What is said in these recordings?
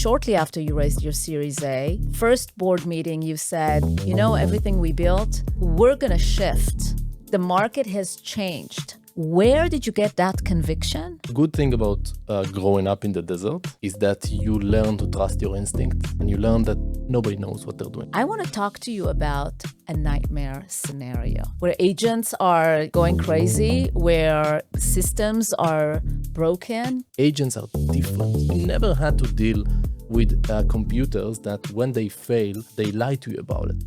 shortly after you raised your Series A, first board meeting, you said, everything we built, we're going to shift. The market has changed. Where did you get that conviction? The good thing about growing up in the desert is that you learn to trust your instincts and you learn that nobody knows what they're doing. I want to talk to you about a nightmare scenario where agents are going crazy, where systems are broken. Agents are different. You never had to deal with computers that when they fail, they lie to you about it.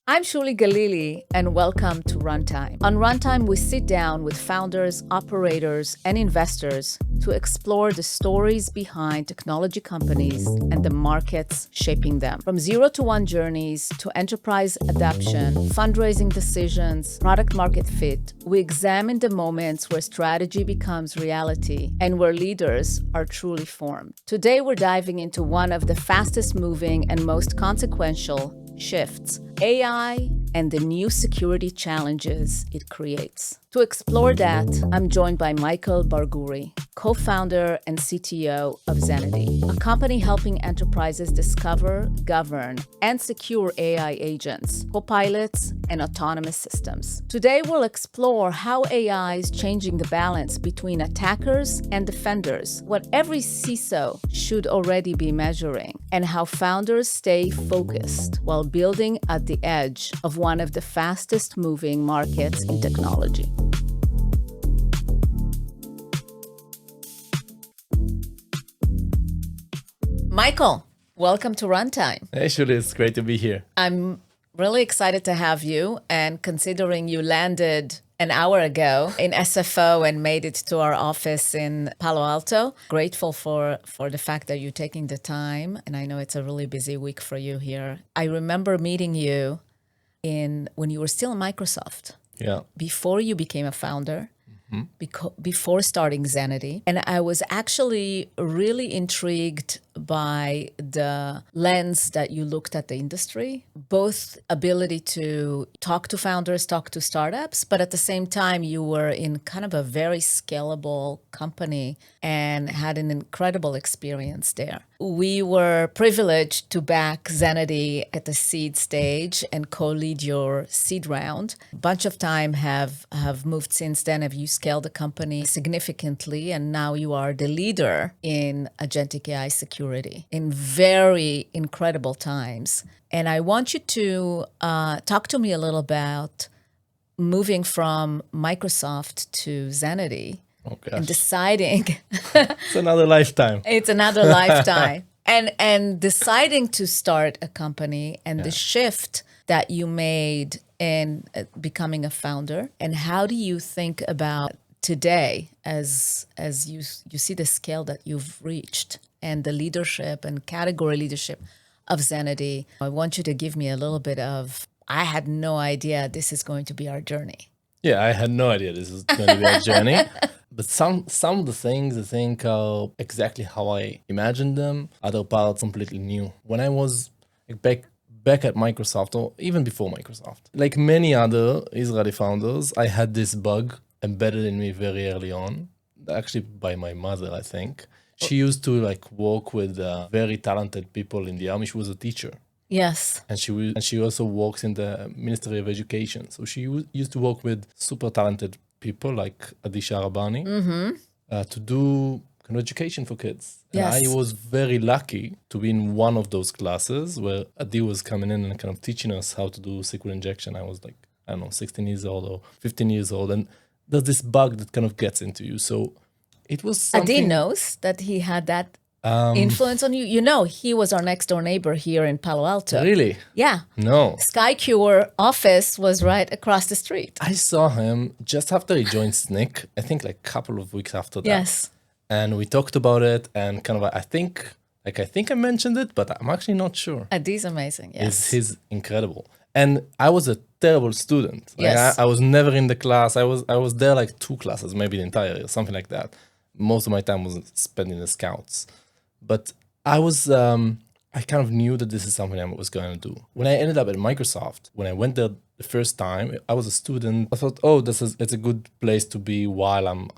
I'm Shuli Galili, and welcome to Runtime. On Runtime, we sit down with founders, operators, and investors to explore the stories behind technology companies and the markets shaping them. From 0 to 1 journeys to enterprise adoption, fundraising decisions, product market fit, we examine the moments where strategy becomes reality and where leaders are truly formed. Today, we're diving into one of the fastest moving and most consequential shifts, AI and the new security challenges it creates. To explore that, I'm joined by Michael Bargury, co-founder and CTO of Zenity, a company helping enterprises discover, govern, and secure AI agents, co-pilots, and autonomous systems. Today, we'll explore how AI is changing the balance between attackers and defenders, what every CISO should already be measuring, and how founders stay focused while building at the edge of one of the fastest moving markets in technology. Michael, welcome to Runtime. Hey, Shuli, it's great to be here. I'm really excited to have you, and considering you landed an hour ago in SFO and made it to our office in Palo Alto, grateful for the fact that you're taking the time, and I know it's a really busy week for you here. I remember meeting you when you were still in Microsoft. Yeah. Before you became a founder, before starting Zenity. And I was actually really intrigued by the lens that you looked at the industry, both ability to talk to founders, talk to startups, but at the same time, you were in kind of a very scalable company and had an incredible experience there. We were privileged to back Zenity at the seed stage and co-lead your seed round. A bunch of time have moved since then. Have you scaled the company significantly? And now you are the leader in agentic AI security in very incredible times. And I want you to talk to me a little about moving from Microsoft to Zenity. Oh, gosh. And deciding It's another lifetime. It's another lifetime. And deciding to start a company and the shift that you made in becoming a founder. And how do you think about today as you see the scale that you've reached and the leadership and category leadership of Zenity? I want you to give me a little bit of, I had no idea this is going to be our journey. Yeah, I had no idea this was going to be a journey. But some of the things I think are exactly how I imagined them. Other parts completely new. When I was back at Microsoft, or even before Microsoft, like many other Israeli founders, I had this bug embedded in me very early on, actually by my mother, I think. She used to work with very talented people in the army. She was a teacher. Yes. And she also works in the Ministry of Education. So she used to work with super talented people like Adi Sharabani to do kind of education for kids. Yes. And I was very lucky to be in one of those classes where Adi was coming in and kind of teaching us how to do SQL injection. I was 16 years old or 15 years old. And there's this bug that kind of gets into you. So it was something... Adi knows that he had that influence on you. He was our next door neighbor here in Palo Alto. Really? Yeah. No. SkyCure office was right across the street. I saw him just after he joined SNCC, I think a couple of weeks after that. Yes. And we talked about it and kind of, I think I mentioned it, but I'm actually not sure. Adi's amazing, yes. He's incredible. And I was a terrible student. Yes. I was never in the class. I was there 2 classes, maybe the entire year, something like that. Most of my time was spent in the scouts. But I kind of knew that this is something I was going to do. When I ended up at Microsoft, when I went there the first time. I was a student. I thought, oh, it's a good place to be while I'm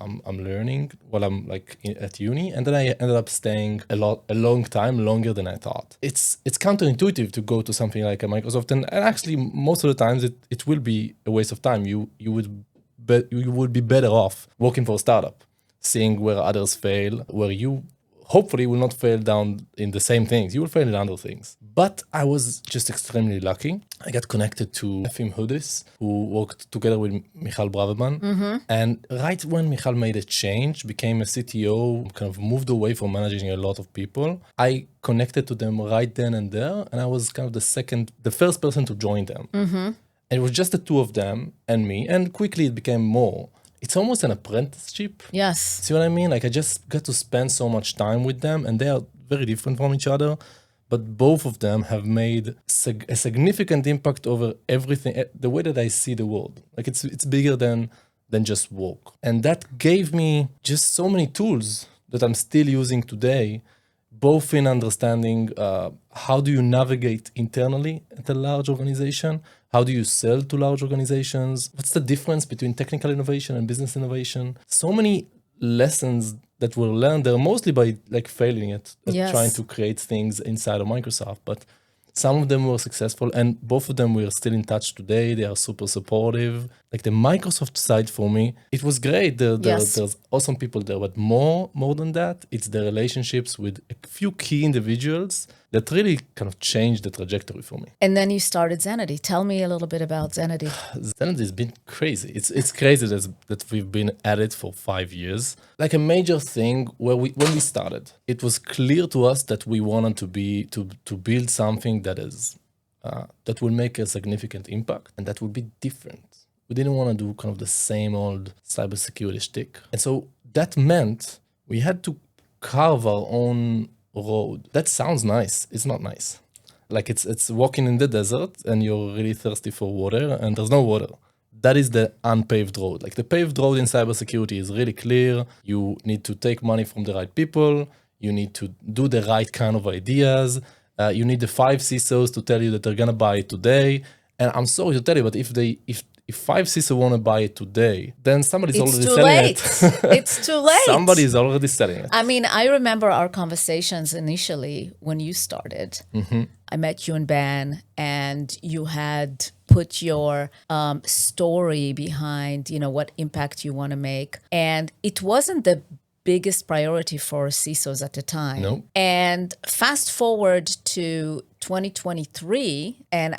learning, while I'm like at uni. And then I ended up staying a long time, longer than I thought. It's counterintuitive to go to something like a Microsoft, and actually most of the times it will be a waste of time. You would be better off working for a startup, seeing where others fail, where you hopefully will not fail down in the same things. You will fail in other things. But I was just extremely lucky. I got connected to Efim Hudis, who worked together with Michael Bargury. And right when Michael made a change, became a CTO, kind of moved away from managing a lot of people, I connected to them right then and there. And I was kind of the first person to join them. And it was just the two of them and me. And quickly it became more. It's almost an apprenticeship. Yes. See what I mean? Like I just got to spend so much time with them, and they are very different from each other, but both of them have made a significant impact over everything, the way that I see the world. Like it's bigger than just work. And that gave me just so many tools that I'm still using today, both in understanding how do you navigate internally at a large organization? How do you sell to large organizations? What's the difference between technical innovation and business innovation? So many lessons that were learned. They're mostly by like failing at trying to create things inside of Microsoft, but some of them were successful, and both of them we're still in touch today. They are super supportive. Like the Microsoft side for me, it was great. There's awesome people there, but more than that, it's the relationships with a few key individuals that really kind of changed the trajectory for me. And then you started Zenity. Tell me a little bit about Zenity. Zenity has been crazy. It's crazy that we've been at it for 5 years. Like a major thing when we started, it was clear to us that we wanted to build something that is that will make a significant impact and that would be different. We didn't want to do kind of the same old cybersecurity shtick. And so that meant we had to carve our own road. That sounds nice. It's not nice. Like it's walking in the desert and you're really thirsty for water and there's no water. That is the unpaved road. Like the paved road in cybersecurity is really clear. You need to take money from the right people. You need to do the right kind of ideas. You need the 5 CISOs to tell you that they're gonna buy it today. And I'm sorry to tell you, but if 5 CISOs want to buy it today, then somebody's already selling it. It's too late. Somebody is already selling it. I mean, I remember our conversations initially when you started. I met you and Ben, and you had put your story behind, what impact you want to make. And it wasn't the biggest priority for CISOs at the time. No. And fast forward to 2023, and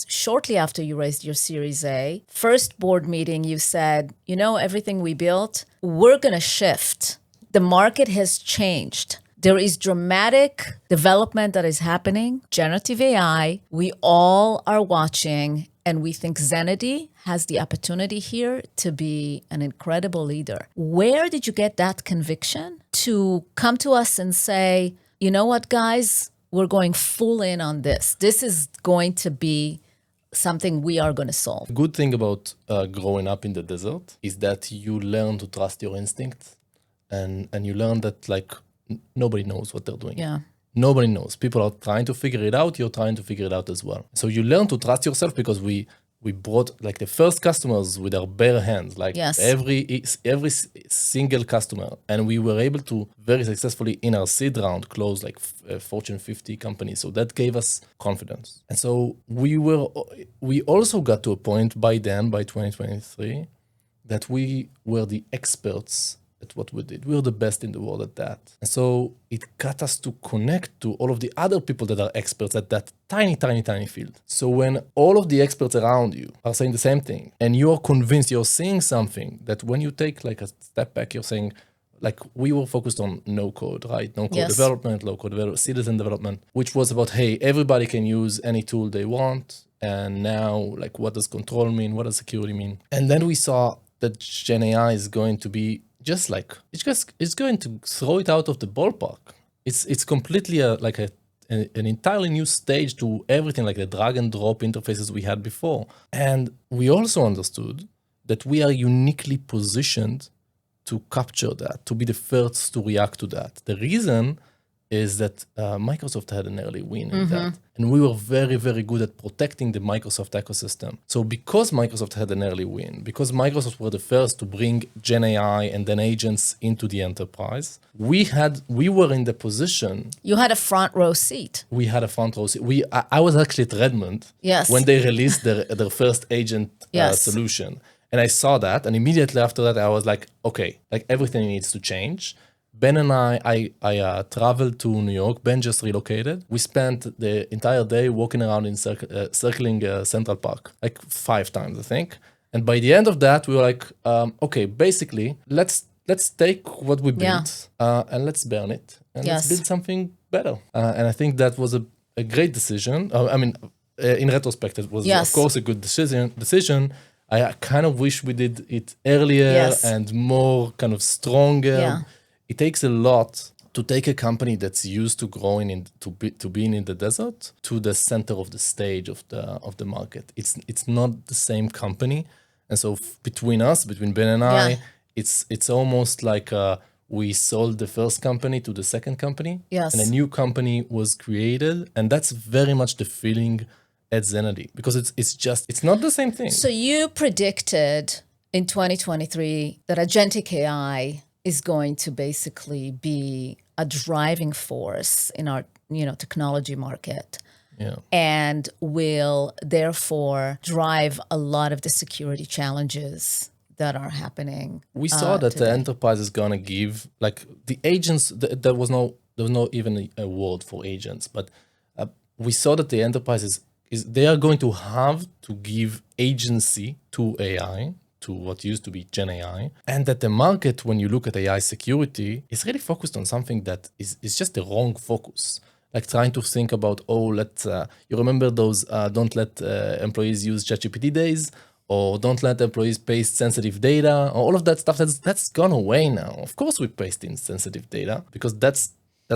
shortly after you raised your Series A, first board meeting, you said, everything we built, we're going to shift. The market has changed. There is dramatic development that is happening, generative AI. We all are watching, and we think Zenity has the opportunity here to be an incredible leader. Where did you get that conviction to come to us and say, you know what, guys, we're going full in on this. This is going to be something we are going to solve. The good thing about growing up in the desert is that you learn to trust your instincts, and you learn that nobody knows what they're doing. Yeah. Nobody knows. People are trying to figure it out. You're trying to figure it out as well. So you learn to trust yourself because we brought the first customers with our bare hands, every single customer. And we were able to very successfully in our seed round close Fortune 50 companies. So that gave us confidence. And so we also got to a point by 2023, that we were the experts at what we did. We were the best in the world at that. And so it got us to connect to all of the other people that are experts at that tiny, tiny, tiny field. So when all of the experts around you are saying the same thing, and you're convinced, you're seeing something that when you take a step back, you're saying, we were focused on no code, right? No code development, low code citizen development, which was about, hey, everybody can use any tool they want. And now, what does control mean? What does security mean? And then we saw that Gen AI is going to be it's going to throw it out of the ballpark. It's completely an entirely new stage to everything, like the drag and drop interfaces we had before. And we also understood that we are uniquely positioned to capture that, to be the first to react to that. The reason is that Microsoft had an early win in that. And we were very, very good at protecting the Microsoft ecosystem. So because Microsoft had an early win, because Microsoft were the first to bring Gen AI and then agents into the enterprise, we were in the position. You had a front row seat. We had a front row seat. I was actually at Redmond when they released their first agent solution. And I saw that, and immediately after that, I was like, okay, like everything needs to change. Ben and I traveled to New York. Ben just relocated. We spent the entire day walking around in circling Central Park, like 5 times, I think. And by the end of that, we were like, okay, basically, let's take what we built and let's burn it and let's build something better. And I think that was a great decision. In retrospect, it was of course a good decision. I kind of wish we did it earlier and more kind of stronger. Yeah. It takes a lot to take a company that's used to growing to being in the desert to the center of the stage of the market. It's not the same company, and so between Ben and I, it's almost like we sold the first company to the second company, and a new company was created, and that's very much the feeling at Zenity, because it's not the same thing. So you predicted in 2023 that agentic AI is going to basically be a driving force in our technology market, and will therefore drive a lot of the security challenges that are happening. We saw that today. the enterprise is gonna give like the agents. There was no even a word for agents, but we saw that the enterprises they are going to have to give agency to AI, to what used to be Gen AI, and that the market, when you look at AI security, is really focused on something that is just the wrong focus. Like trying to think about, you remember those don't let employees use ChatGPT days, or don't let employees paste sensitive data, or all of that stuff that's gone away now. Of course we paste in sensitive data because that's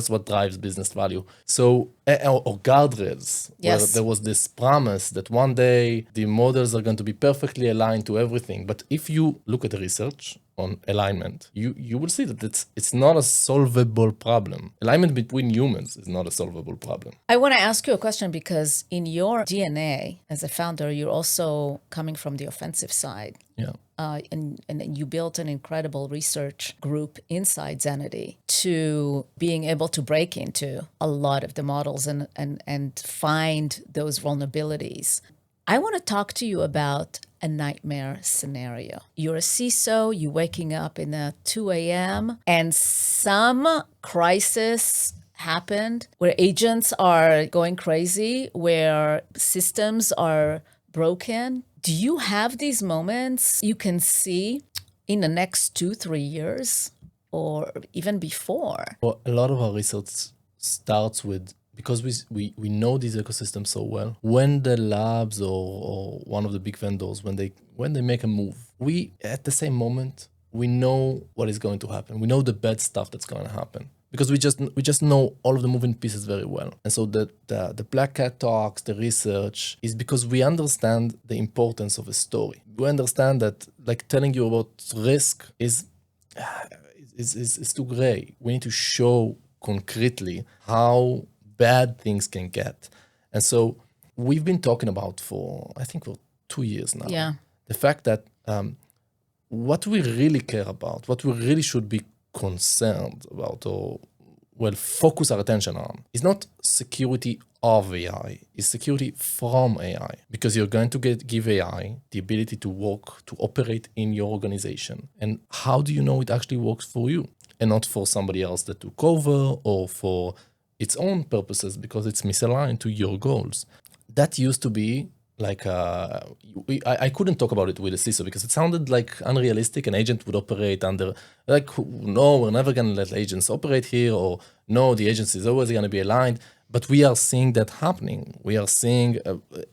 what drives business value. So, or guardrails, where there was this promise that one day the models are going to be perfectly aligned to everything. But if you look at the research on alignment, you will see that it's not a solvable problem. Alignment between humans is not a solvable problem. I want to ask you a question, because in your DNA as a founder, you're also coming from the offensive side. Yeah. And you built an incredible research group inside Zenity to being able to break into a lot of the models and find those vulnerabilities. I want to talk to you about a nightmare scenario. You're a CISO, you're waking up in 2 a.m. and some crisis happened where agents are going crazy, where systems are broken. Do you have these moments you can see in the next 2-3 years or even before? Well, a lot of our research starts with, because we know these ecosystems so well, when the labs or one of the big vendors, when they make a move, we at the same moment, we know what is going to happen. We know the bad stuff that's going to happen, because we just know all of the moving pieces very well. And so the Black Cat talks, the research, is because we understand the importance of a story. We understand that like telling you about risk is too gray. We need to show concretely how bad things can get. And so we've been talking about for 2 years now. Yeah. The fact that what we really care about, what we really should be concerned about, or focus our attention on, is not security of AI, it's security from AI. Because you're going to give AI the ability to work, to operate in your organization. And how do you know it actually works for you and not for somebody else that took over, or for its own purposes because it's misaligned to your goals? That used to be like, I couldn't talk about it with a CISO because it sounded like unrealistic. An agent would operate under, like, no, we're never going to let agents operate here, or no, the agency is always going to be aligned. But we are seeing that happening. We are seeing,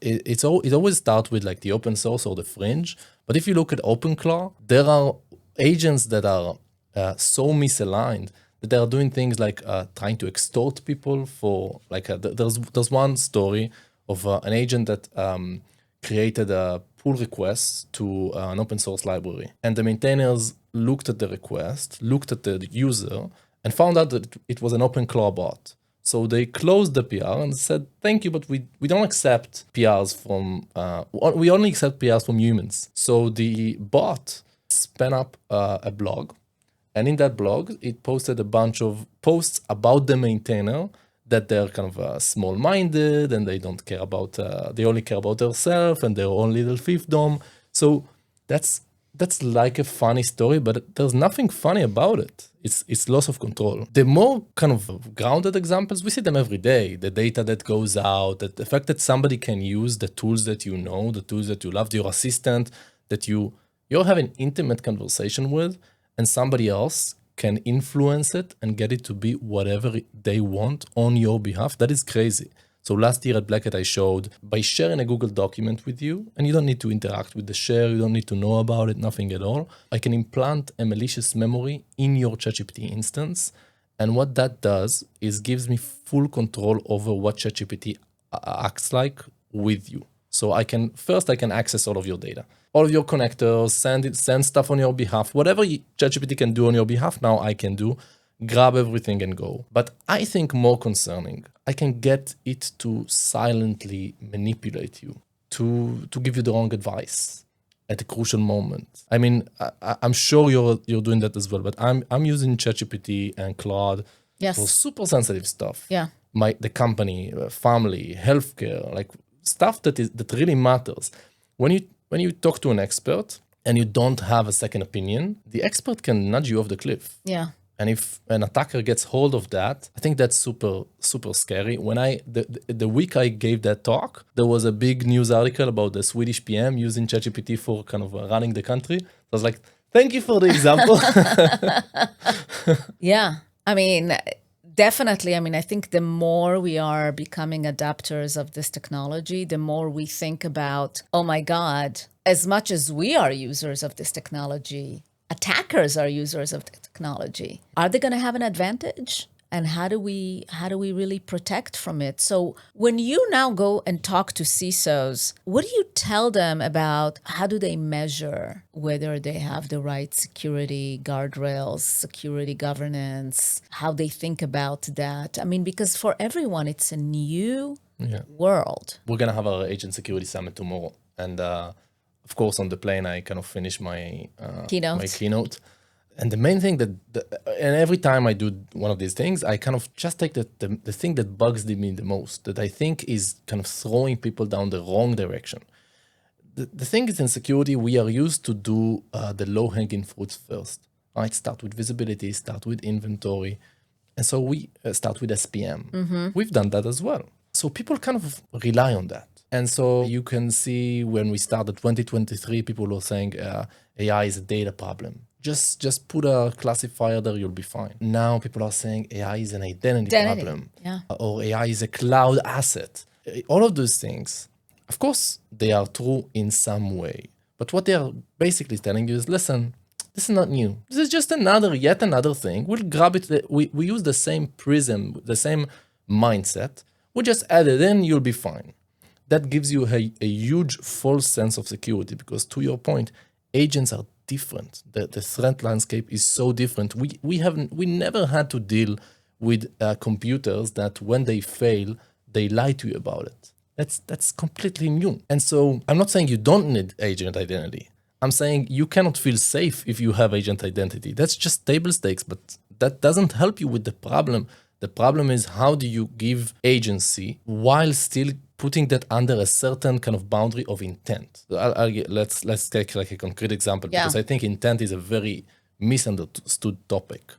it always starts with like the open source or the fringe. But if you look at OpenClaw, there are agents that are so misaligned that they are doing things like trying to extort people for, like, there's one story of an agent that created a pull request to an open source library. And the maintainers looked at the request, looked at the user, and found out that it was an open claw bot. So they closed the PR and said, thank you, but we don't accept PRs from, we only accept PRs from humans. So the bot spun up a blog, and in that blog, it posted a bunch of posts about the maintainer, that they're kind of small-minded and they don't care about, they only care about themselves and their own little fiefdom. So that's like a funny story, but there's nothing funny about it. It's loss of control. The more kind of grounded examples, we see them every day. The data that goes out, that the fact that somebody can use the tools that you know, the tools that you love, your assistant, that you're having intimate conversation with, and somebody else can influence it and get it to be whatever they want on your behalf. That is crazy. So last year at Black Hat, I showed by sharing a Google document with you, and you don't need to interact with the share, you don't need to know about it, nothing at all. I can implant a malicious memory in your ChatGPT instance. And what that does is gives me full control over what ChatGPT acts like with you. So I can access all of your data, all of your connectors, send stuff on your behalf. Whatever ChatGPT can do on your behalf, now I can do. Grab everything and go. But I think more concerning, I can get it to silently manipulate you, to give you the wrong advice at a crucial moment. I mean, I'm sure you're doing that as well, but I'm using ChatGPT and Claude for super sensitive stuff. Yeah. The company, family, healthcare, like stuff that really matters. When you talk to an expert and you don't have a second opinion, the expert can nudge you off the cliff. Yeah. And if an attacker gets hold of that, I think that's super, super scary. When the week I gave that talk, there was a big news article about the Swedish PM using ChatGPT for kind of running the country. I was like, thank you for the example. Yeah. I mean, definitely. I mean, I think the more we are becoming adapters of this technology, the more we think about, oh my God, as much as we are users of this technology, attackers are users of the technology. Are they going to have an advantage? And how do we really protect from it? So when you now go and talk to CISOs, what do you tell them about how do they measure whether they have the right security guardrails, security governance, how they think about that? I mean, because for everyone, it's a new world. We're going to have our Agent Security Summit tomorrow. And of course, on the plane, I kind of finish my keynote. And the main thing and every time I do one of these things, I kind of just take the thing that bugs me the most, that I think is kind of throwing people down the wrong direction. The thing is, in security, we are used to do the low-hanging fruits first. Right? Start with visibility, start with inventory. And so we start with SPM. Mm-hmm. We've done that as well. So people kind of rely on that. And so you can see when we started 2023, people were saying AI is a data problem. Just put a classifier there, you'll be fine. Now people are saying AI is an identity problem. Yeah. Or AI is a cloud asset. All of those things, of course, they are true in some way. But what they are basically telling you is, listen, this is not new. This is just yet another thing. We'll grab it. We use the same prism, the same mindset. We just add it in, you'll be fine. That gives you a huge false sense of security because, to your point, agents are different. The threat landscape is so different. We never had to deal with computers that when they fail, they lie to you about it. That's completely new. And so I'm not saying you don't need agent identity. I'm saying you cannot feel safe if you have agent identity. That's just table stakes, but that doesn't help you with the problem. The problem is, how do you give agency while still putting that under a certain kind of boundary of intent? Let's take like a concrete example, because I think intent is a very misunderstood topic.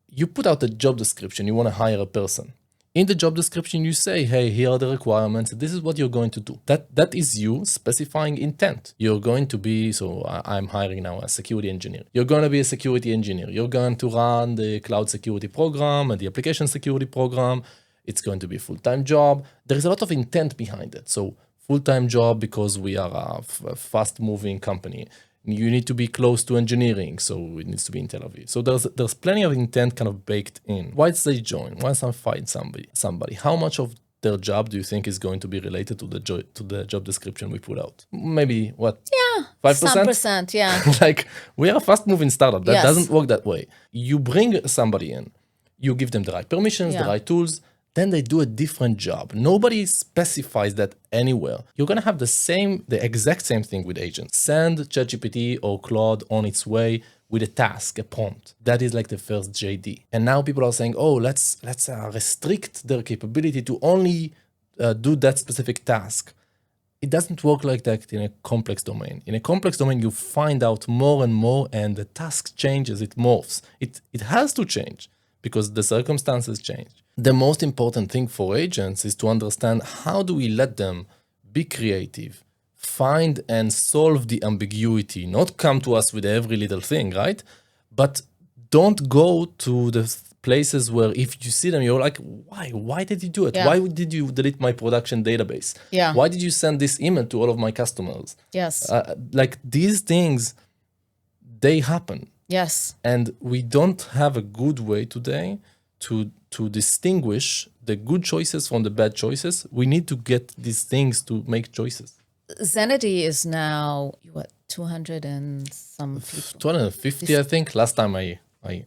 You put out a job description, you want to hire a person. In the job description, you say, hey, here are the requirements. This is what you're going to do. That is you specifying intent. You're going to be, so I'm hiring now a security engineer. You're going to be a security engineer. You're going to run the cloud security program and the application security program. It's going to be a full-time job. There is a lot of intent behind it. So full-time job because we are a fast-moving company. You need to be close to engineering, so it needs to be in Tel Aviv. So there's plenty of intent kind of baked in. Once they join, once I find somebody, how much of their job do you think is going to be related to the job description we put out? Maybe what? Yeah, 5%? some percent, yeah. Like, we are a fast-moving startup. That Yes. doesn't work that way. You bring somebody in, you give them the right permissions, the Yeah. right tools, then they do a different job. Nobody specifies that anywhere. You're gonna have the exact same thing with agents. Send ChatGPT or Claude on its way with a task, a prompt. That is like the first JD. And now people are saying, oh, let's restrict their capability to only do that specific task. It doesn't work like that in a complex domain. In a complex domain, you find out more and more, and the task changes, it morphs. It has to change because the circumstances change. The most important thing for agents is to understand how do we let them be creative, find and solve the ambiguity, not come to us with every little thing, right? But don't go to the places where if you see them, you're like, why? Why did you do it? Yeah. Why did you delete my production database? Yeah. Why did you send this email to all of my customers? Yes. Like these things, they happen. Yes. And we don't have a good way today to distinguish the good choices from the bad choices. We need to get these things to make choices. Zenity is now, what, 200 and some people? 250, I think. Last time I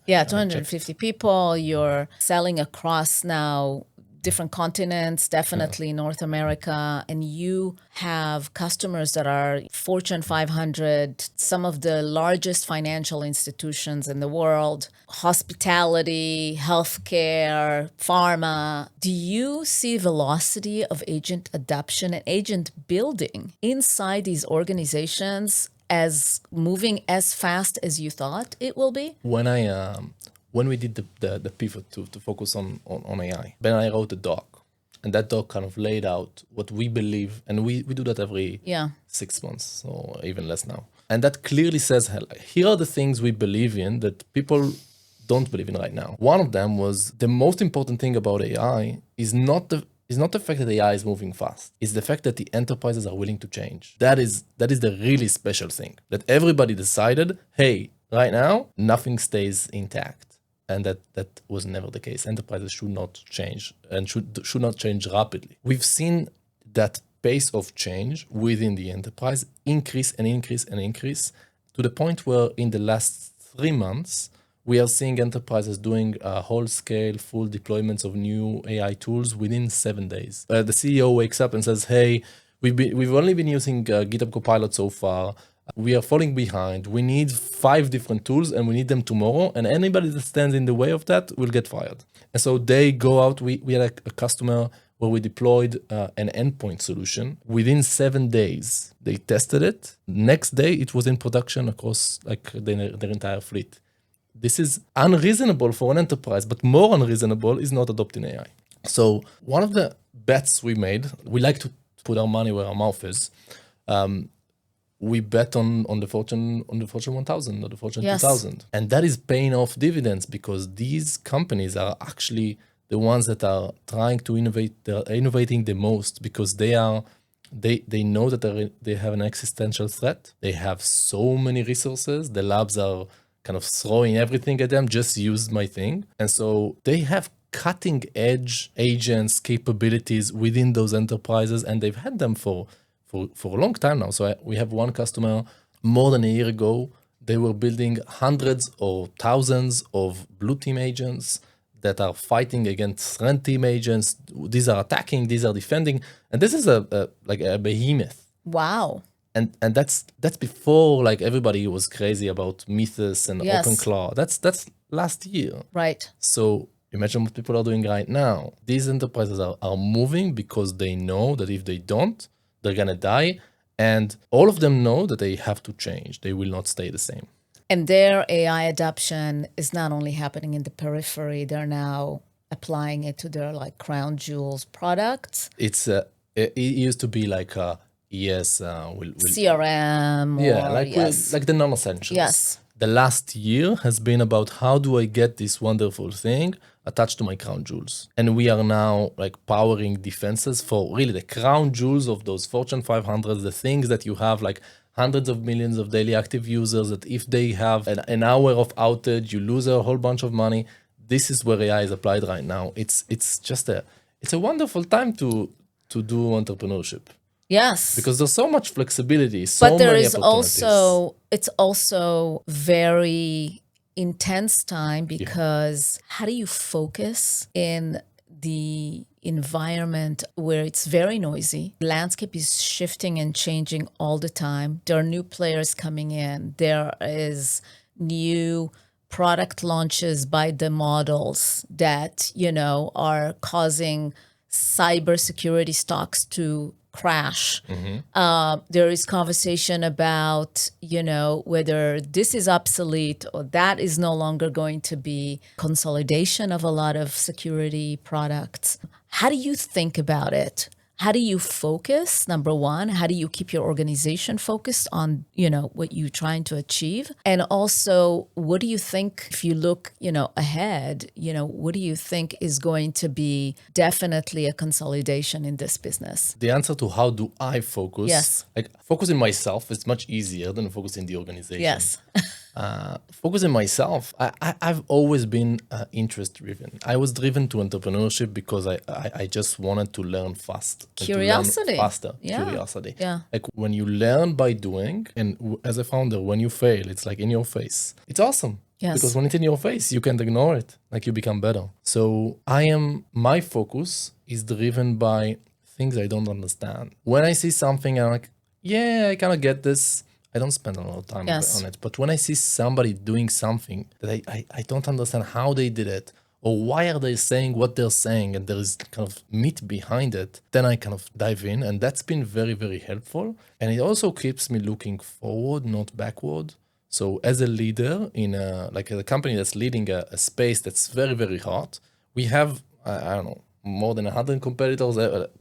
Yeah, checked. 250 people. You're selling across now different continents, definitely North America, and you have customers that are Fortune 500, some of the largest financial institutions in the world, hospitality, healthcare, pharma. Do you see velocity of agent adoption and agent building inside these organizations as moving as fast as you thought it will be? When we did the pivot to focus on AI, Ben and I wrote a doc, and that doc kind of laid out what we believe, and we do that every 6 months or even less now. And that clearly says, here are the things we believe in that people don't believe in right now. One of them was the most important thing about AI is not the fact that AI is moving fast. It's the fact that the enterprises are willing to change. That is the really special thing. That everybody decided, hey, right now, nothing stays intact. And that was never the case. Enterprises should not change and should not change rapidly. We've seen that pace of change within the enterprise increase and increase and increase to the point where in the last 3 months, we are seeing enterprises doing whole-scale, full deployments of new AI tools within 7 days. The CEO wakes up and says, hey, we've only been using GitHub Copilot so far. We are falling behind. We need 5 different tools and we need them tomorrow. And anybody that stands in the way of that will get fired. And so they go out. We had a customer where we deployed an endpoint solution. Within 7 days, they tested it. Next day, it was in production across like their entire fleet. This is unreasonable for an enterprise, but more unreasonable is not adopting AI. So one of the bets we made, we like to put our money where our mouth is. We bet on the Fortune 1000 or the Fortune 2000. And that is paying off dividends because these companies are actually the ones that are trying to innovate. They're innovating the most because they know that they have an existential threat. They have so many resources. The labs are kind of throwing everything at them, just use my thing. And so they have cutting edge agents, capabilities within those enterprises, and they've had them for a long time now. So we have one customer, more than a year ago, they were building hundreds or thousands of blue team agents that are fighting against red team agents. These are attacking, these are defending. And this is a behemoth. Wow. And that's before like everybody was crazy about Mythos and OpenClaw. That's last year. Right. So imagine what people are doing right now. These enterprises are moving because they know that if they don't, they're gonna die. And all of them know that they have to change. They will not stay the same. And their AI adoption is not only happening in the periphery, they're now applying it to their like crown jewels products. It used to be like we'll CRM like the non-essentials. Yes. The last year has been about how do I get this wonderful thing attached to my crown jewels. And we are now like powering defenses for really the crown jewels of those Fortune 500s, the things that you have like hundreds of millions of daily active users that if they have an hour of outage, you lose a whole bunch of money. This is where AI is applied right now. It's it's a wonderful time to do entrepreneurship Yes. because there's so much flexibility, But there many is opportunities. it's also very intense time because how do you focus in the environment where it's very noisy? Landscape is shifting and changing all the time. There are new players coming in. There is new product launches by the models that, are causing cybersecurity stocks to crash. There is conversation about, whether this is obsolete or that is no longer going to be consolidation of a lot of security products. How do you think about it? How do you focus? Number one, how do you keep your organization focused on, what you're trying to achieve? And also, what do you think if you look, ahead, what do you think is going to be definitely a consolidation in this business? The answer to how do I focus? Yes. Like focusing myself is much easier than focusing the organization. Yes. Focusing myself, I've always been interest driven. I was driven to entrepreneurship because I just wanted to learn fast. and to learn Curiosity. faster. Yeah. Curiosity. Yeah. Like when you learn by doing, and as a founder, when you fail, it's like in your face. It's awesome. Yes. Because when it's in your face, you can't ignore it. Like you become better. So my focus is driven by things I don't understand. When I see something, I'm like, yeah, I kind of get this. I don't spend a lot of time Yes. on it. But when I see somebody doing something that I don't understand how they did it, or why are they saying what they're saying, and there is kind of meat behind it, then I kind of dive in. And that's been very, very helpful. And it also keeps me looking forward, not backward. So as a leader in a company that's leading a space that's very, very hot, we have, I don't know, more than 100 competitors.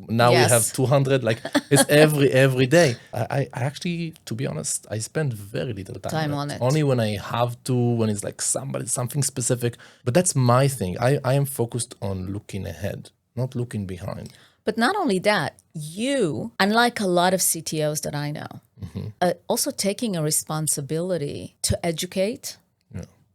Now Yes. we have 200. Like it's every day. I actually, to be honest, I spend very little time on it. Only when I have to, when it's like something specific. But that's my thing. I am focused on looking ahead, not looking behind. But not only that, you, unlike a lot of CTOs that I know, also taking a responsibility to educate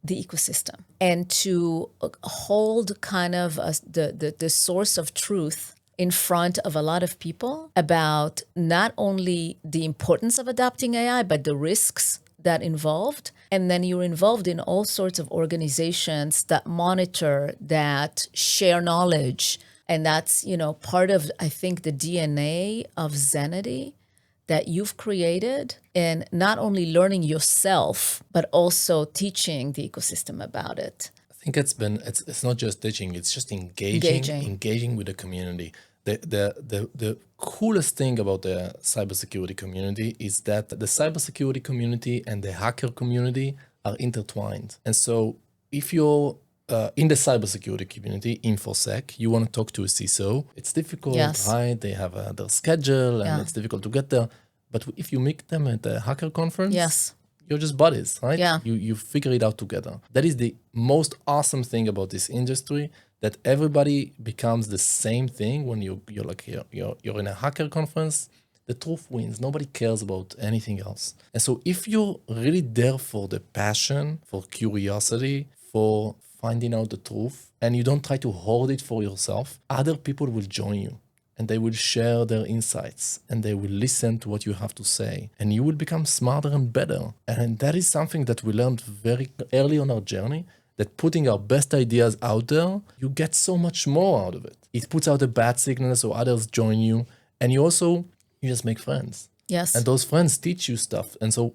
the ecosystem and to hold kind of the source of truth in front of a lot of people about not only the importance of adopting AI, but the risks that involved. And then you're involved in all sorts of organizations that monitor, that share knowledge. And that's, part of, I think, the DNA of Zenity that you've created, in not only learning yourself, but also teaching the ecosystem about it. I think it's not just teaching, it's just engaging with the community. The coolest thing about the cybersecurity community is that the cybersecurity community and the hacker community are intertwined. And so if you're in the cybersecurity community, InfoSec, you want to talk to a CISO. It's difficult, right? They have their schedule and it's difficult to get there. But if you meet them at the hacker conference, you're just buddies, right? Yeah. You figure it out together. That is the most awesome thing about this industry, that everybody becomes the same thing when you're in a hacker conference. The truth wins. Nobody cares about anything else. And so if you're really there for the passion, for curiosity, for finding out the truth, and you don't try to hold it for yourself, other people will join you and they will share their insights and they will listen to what you have to say, and you will become smarter and better. And that is something that we learned very early on our journey, that putting our best ideas out there, you get so much more out of it. It puts out a bad signal so others join you, and you just make friends. Yes. And those friends teach you stuff. And so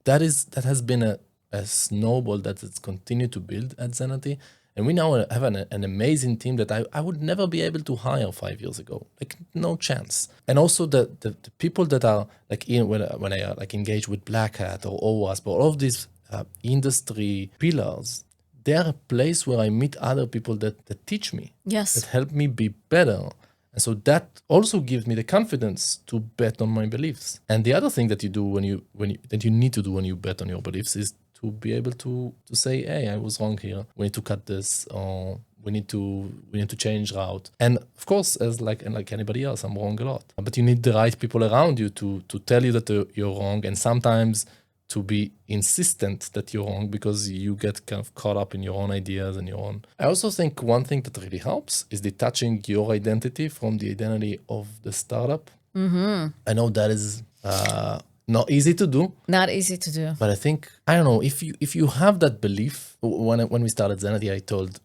that has been a snowball that has continued to build at Zenity. And we now have an amazing team that I would never be able to hire 5 years ago. Like no chance. And also the people that are like when I like engage with Black Hat or OWASP or all of these industry pillars, they are a place where I meet other people that teach me. Yes. That help me be better. And so that also gives me the confidence to bet on my beliefs. And the other thing that you do that you need to do when you bet on your beliefs is to be able to say, hey, I was wrong here. We need to cut this, or we need to change route. And of course, like anybody else, I'm wrong a lot. But you need the right people around you to tell you that you're wrong. And sometimes to be insistent that you're wrong because you get kind of caught up in your own ideas and your own. I also think one thing that really helps is detaching your identity from the identity of the startup. I know that is not easy to do. Not easy to do. But I think, I don't know, if you have that belief, when we started Zenity, I told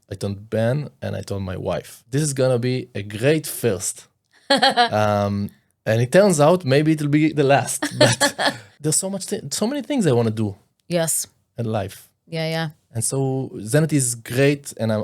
Ben and I told my wife, this is gonna be a great first. And it turns out maybe it'll be the last. But there's so many things I want to do. Yes. In life. Yeah. And so Zenity is great, and I'm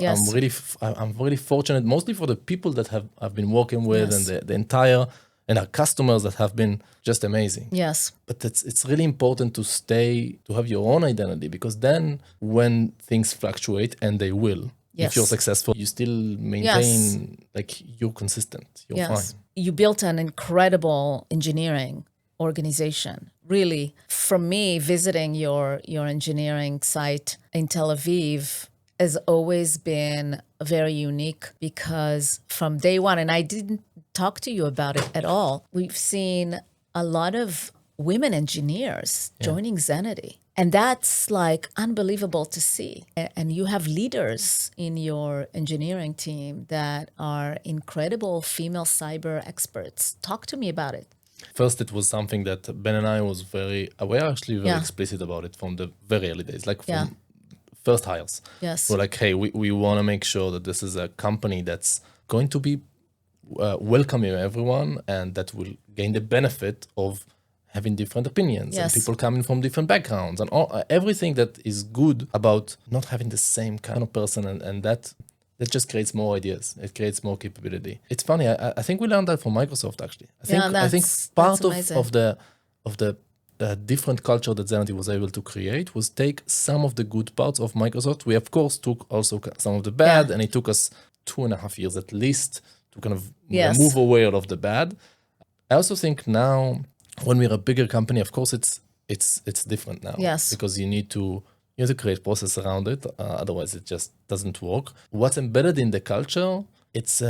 really fortunate, mostly for the people that I've been working with, and the entire, and our customers that have been just amazing. Yes. But it's really important to have your own identity, because then when things fluctuate, and they will, if you're successful, you still maintain, like, you're consistent, you're fine. You built an incredible engineering organization. Really, for me, visiting your engineering site in Tel Aviv has always been very unique, because from day one, and I didn't talk to you about it at all, we've seen a lot of women engineers joining Zenity. And that's like unbelievable to see. And you have leaders in your engineering team that are incredible female cyber experts. Talk to me about it. First, it was something that Ben and I we were actually very explicit about it from the very early days, like from first hires. Yes. We're like, hey, we want to make sure that this is a company that's going to be welcoming everyone, and that will gain the benefit of having different opinions and people coming from different backgrounds, and everything that is good about not having the same kind of person, and that just creates more ideas. It creates more capability. It's funny. I think we learned that from Microsoft, actually. I think part of the different culture that Zenity was able to create was take some of the good parts of Microsoft. We of course took also some of the bad, and it took us 2.5 years at least to kind of move away all of the bad. I also think now, when we're a bigger company, of course it's different now. Yes. Because you need to create process around it. Otherwise, it just doesn't work. What's embedded in the culture, it's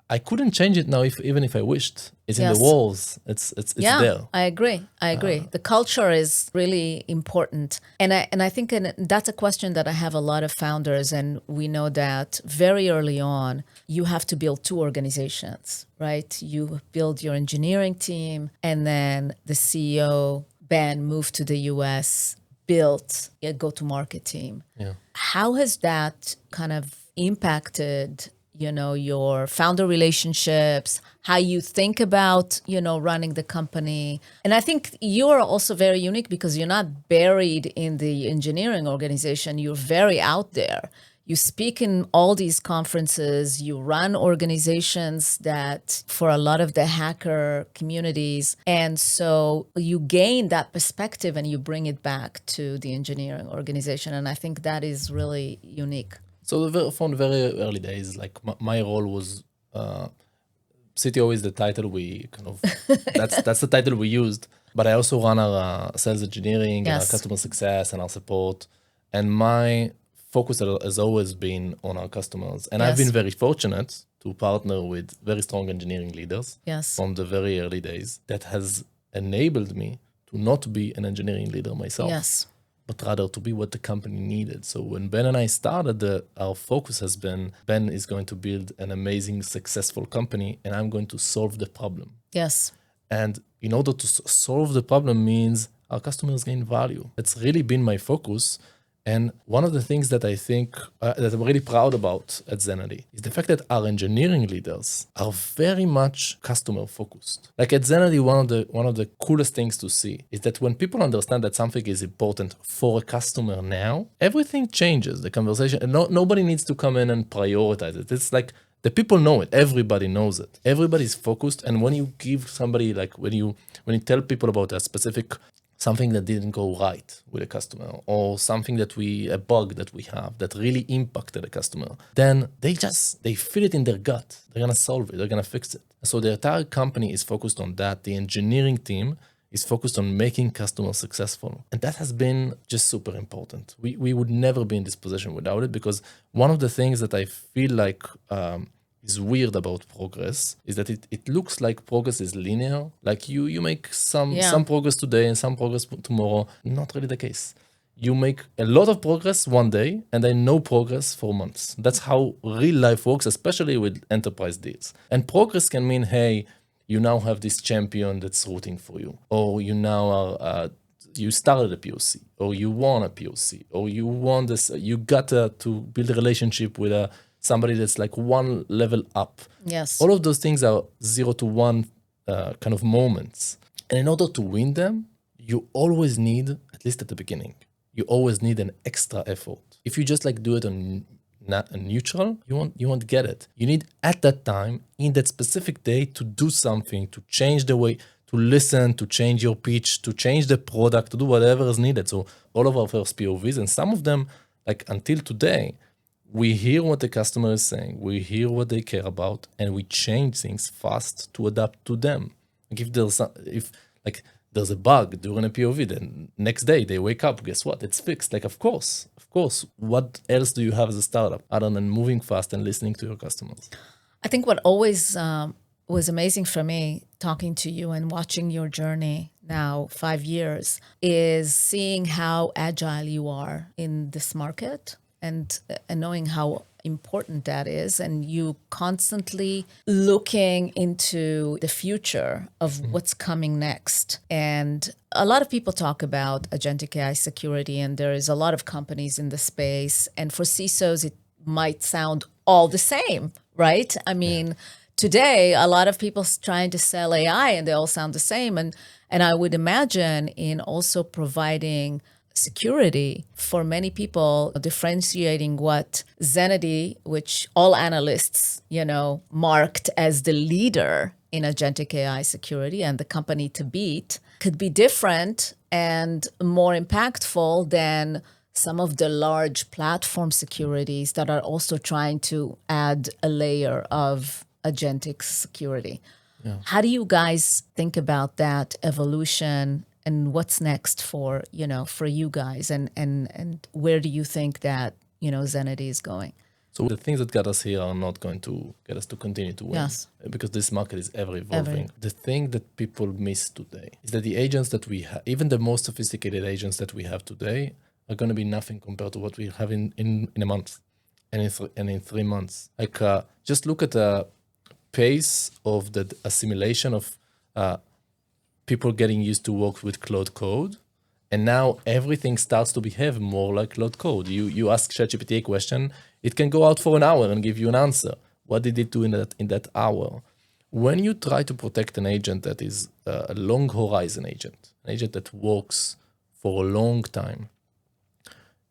I couldn't change it now even if I wished. It's in the walls. It's there. I agree. The culture is really important. And I think that's a question that I have a lot of founders, and we know that very early on, you have to build two organizations, right? You build your engineering team, and then the CEO, Ben, moved to the US, built a go-to-market team. Yeah. How has that kind of impacted your founder relationships, how you think about, running the company? And I think you're also very unique because you're not buried in the engineering organization. You're very out there. You speak in all these conferences, you run organizations that for a lot of the hacker communities. And so you gain that perspective and you bring it back to the engineering organization. And I think that is really unique. So from the very early days, like my role was CTO is the title we kind of that's the title we used. But I also run our sales engineering, and our customer success, and our support. And my focus has always been on our customers. And I've been very fortunate to partner with very strong engineering leaders from the very early days. That has enabled me to not be an engineering leader myself. But rather to be what the company needed. So when Ben and I started, our focus has been, Ben is going to build an amazing, successful company, and I'm going to solve the problem. And in order to solve the problem means our customers gain value. It's really been my focus. And one of the things that I think that I'm really proud about at Zenity is the fact that our engineering leaders are very much customer focused. Like at Zenity, one of the coolest things to see is that when people understand that something is important for a customer now, everything changes. The conversation, and nobody needs to come in and prioritize it. It's like the people know it. Everybody knows it. Everybody's focused. And when you give somebody, like when you tell people about a specific something that didn't go right with a customer, or something a bug that we have that really impacted a customer, then they feel it in their gut. They're going to solve it. They're going to fix it. So the entire company is focused on that. The engineering team is focused on making customers successful. And that has been just super important. We would never be in this position without it, because one of the things that I feel like is weird about progress is that it looks like progress is linear. Like you make some progress today and some progress tomorrow. Not really the case. You make a lot of progress one day and then no progress for months. That's how real life works, especially with enterprise deals. And progress can mean, hey, you now have this champion that's rooting for you, or you now are you started a POC, or you won a POC, or you won this. You got to build a relationship with somebody that's like one level up. Yes. All of those things are 0 to 1 kind of moments. And in order to win them, you always need, at least at the beginning, you always need an extra effort. If you just like do it on neutral, you won't get it. You need at that time, in that specific day, to do something, to change the way, to listen, to change your pitch, to change the product, to do whatever is needed. So all of our first POVs, and some of them, like until today, we hear what the customer is saying, we hear what they care about, and we change things fast to adapt to them. Like there's a bug during a POV, then next day they wake up, guess what? It's fixed. Like, of course. What else do you have as a startup other than moving fast and listening to your customers? I think what always was amazing for me talking to you and watching your journey now 5 years is seeing how agile you are in this market and knowing how important that is, and you constantly looking into the future of what's coming next. And a lot of people talk about agentic AI security, and there is a lot of companies in the space. And for CISOs, it might sound all the same, right? I mean, today, a lot of people trying to sell AI, and they all sound the same. And I would imagine in also providing security for many people, differentiating what Zenity, which all analysts, marked as the leader in agentic AI security and the company to beat, could be different and more impactful than some of the large platform securities that are also trying to add a layer of agentic security. Yeah. How do you guys think about that evolution? And what's next for you guys, and where do you think that Zenity is going? So the things that got us here are not going to get us to continue to win. Yes. Because this market is ever evolving. The thing that people miss today is that the agents that we have, even the most sophisticated agents that we have today, are going to be nothing compared to what we have in a month and in 3 months. Like just look at the pace of the assimilation of people getting used to work with Claude Code, and now everything starts to behave more like Claude Code. You ask ChatGPT a question, it can go out for an hour and give you an answer. What did it do in that hour? When you try to protect an agent that is a long horizon agent, an agent that works for a long time,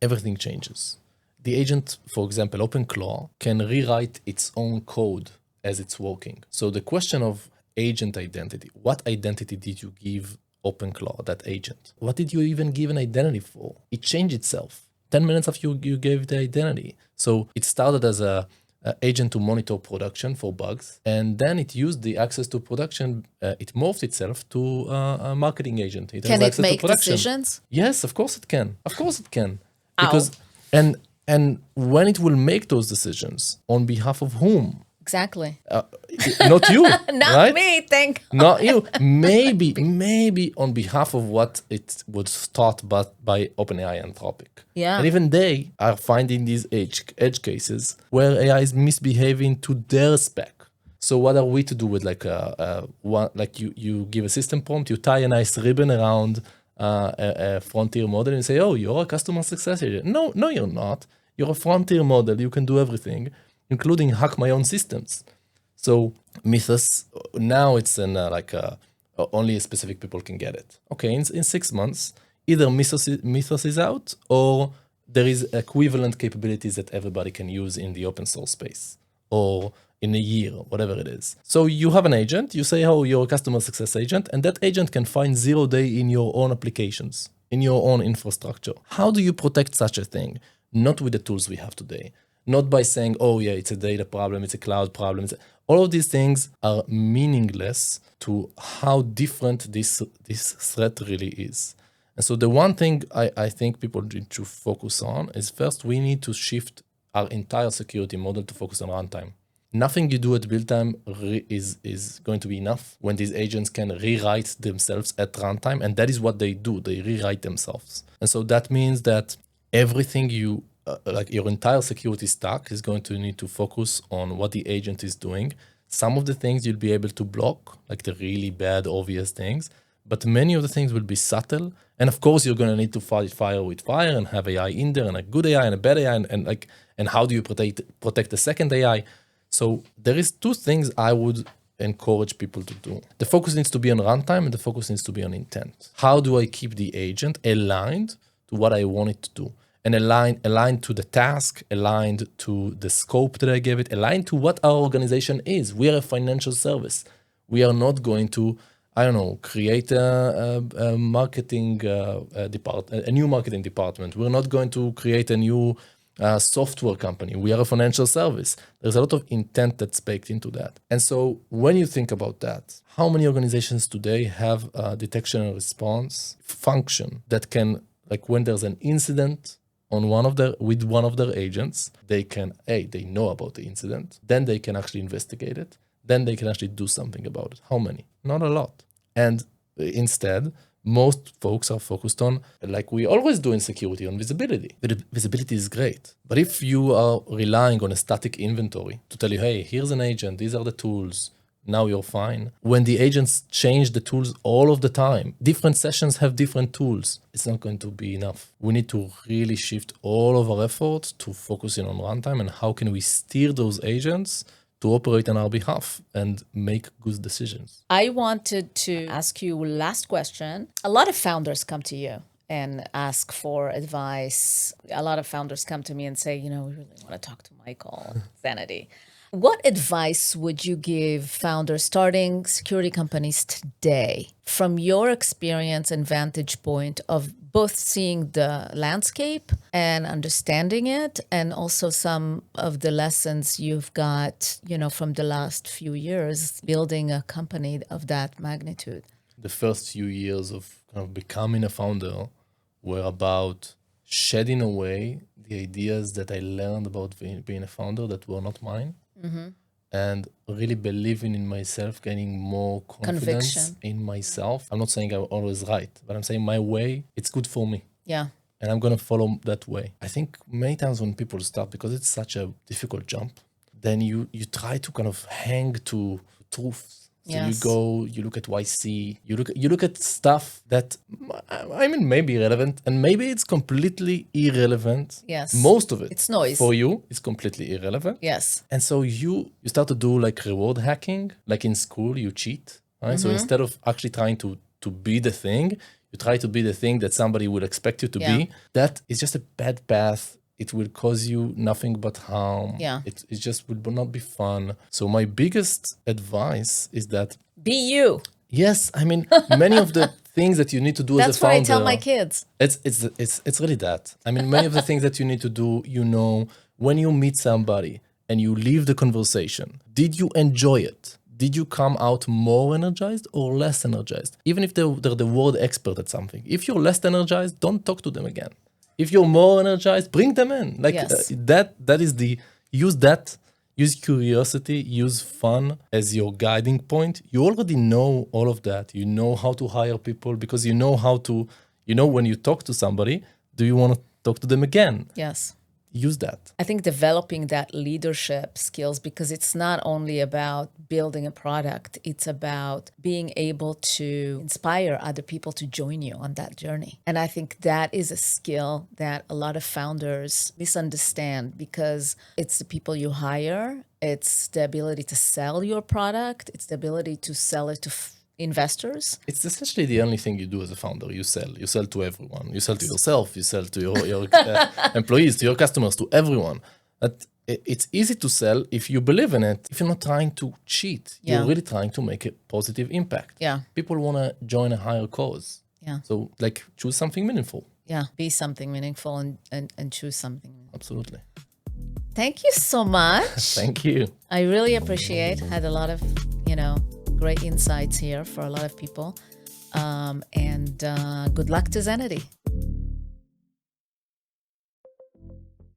everything changes. The agent, for example, OpenClaw, can rewrite its own code as it's working. So the question of agent identity. What identity did you give OpenClaw, that agent? What did you even give an identity for? It changed itself. 10 minutes after you gave the identity. So it started as a agent to monitor production for bugs, and then it used the access to production. It morphed itself to a marketing agent. It can it make decisions? Yes, of course it can. Because and when it will make those decisions, on behalf of whom? Exactly. Not you. Not right? me, thank God. Not you. Maybe on behalf of what it was taught by OpenAI Anthropic. Yeah. And even they are finding these edge cases where AI is misbehaving to their spec. So what are we to do with you give a system prompt, you tie a nice ribbon around a frontier model and say, oh, you're a customer success agent. No, you're not. You're a frontier model. You can do everything, including hack my own systems. So Mythos, now it's in only specific people can get it. Okay, in 6 months, either Mythos is out or there is equivalent capabilities that everybody can use in the open source space, or in a year, whatever it is. So you have an agent, you say, oh, you're a customer success agent, and that agent can find 0 day in your own applications, in your own infrastructure. How do you protect such a thing? Not with the tools we have today. Not by saying, oh yeah, it's a data problem, it's a cloud problem. All of these things are meaningless to how different this threat really is. And so the one thing I think people need to focus on is, first, we need to shift our entire security model to focus on runtime. nothing you do at build time is going to be enough when these agents can rewrite themselves at runtime. And that is what they do. They rewrite themselves. And so that means that everything you, like your entire security stack is going to need to focus on what the agent is doing. Some of the things you'll be able to block, like the really bad, obvious things, but many of the things will be subtle. And of course, you're going to need to fight fire with fire and have AI in there, and a good AI and a bad AI, and how do you protect the second AI? So there is two things I would encourage people to do. The focus needs to be on runtime, and the focus needs to be on intent. How do I keep the agent aligned to what I want it to do? And aligned to the task, aligned to the scope that I gave it, aligned to what our organization is. We are a financial service. We are not going to, create a marketing department, a new marketing department. We're not going to create a new software company. We are a financial service. There's a lot of intent that's baked into that. And so when you think about that, how many organizations today have a detection and response function that can, like when there's an incident with one of their agents, they know about the incident, then they can actually investigate it, then they can actually do something about it. How many? Not a lot. And instead, most folks are focused on, like we always do in security, on visibility. Visibility is great. But if you are relying on a static inventory to tell you, hey, here's an agent, these are the tools, now you're fine. When the agents change the tools all of the time, different sessions have different tools, it's not going to be enough. We need to really shift all of our efforts to focusing on runtime and how can we steer those agents to operate on our behalf and make good decisions. I wanted to ask you last question. A lot of founders come to you and ask for advice. A lot of founders come to me and say, we really want to talk to Michael, Zenity. What advice would you give founders starting security companies today from your experience and vantage point of both seeing the landscape and understanding it, and also some of the lessons you've got, from the last few years building a company of that magnitude? The first few years of kind of becoming a founder were about shedding away the ideas that I learned about being a founder that were not mine. Mm-hmm. And really believing in myself, gaining more confidence in myself. I'm not saying I'm always right, but I'm saying my way, it's good for me. Yeah. And I'm going to follow that way. I think many times when people start, because it's such a difficult jump, then you try to kind of hang to truths. So yes. you look at YC, you look at stuff that, maybe relevant, and maybe it's completely irrelevant. Yes. Most of it. It's noise. For you, it's completely irrelevant. Yes. And so you start to do like reward hacking, like in school, you cheat. Right? Mm-hmm. So instead of actually trying to be the thing, you try to be the thing that somebody would expect you to be. That is just a bad path. It will cause you nothing but harm. Yeah. It just will not be fun. So my biggest advice is that... Be you. Yes. Many of the things that you need to do as a founder... That's what I tell my kids. It's really that. Many of the things that you need to do, when you meet somebody and you leave the conversation, did you enjoy it? Did you come out more energized or less energized? Even if they're the world expert at something. If you're less energized, don't talk to them again. If you're more energized, bring them in. Yes. That is use curiosity, use fun as your guiding point. You already know all of that. You know how to hire people because you know when you talk to somebody, do you want to talk to them again? Yes. Use that. I think developing that leadership skills, because it's not only about building a product, it's about being able to inspire other people to join you on that journey. And I think that is a skill that a lot of founders misunderstand, because it's the people you hire, it's the ability to sell your product, it's the ability to sell it to investors. It's essentially the only thing you do as a founder. You sell to everyone. You sell to yourself. You sell to your employees, to your customers, to everyone. But it's easy to sell if you believe in it. If you're not trying to cheat, you're really trying to make a positive impact. Yeah. People want to join a higher cause. Yeah. So choose something meaningful. Yeah. Be something meaningful and choose something meaningful. Absolutely. Thank you so much. Thank you. I really appreciate. Had a lot of, great insights here for a lot of people. And good luck to Zenity.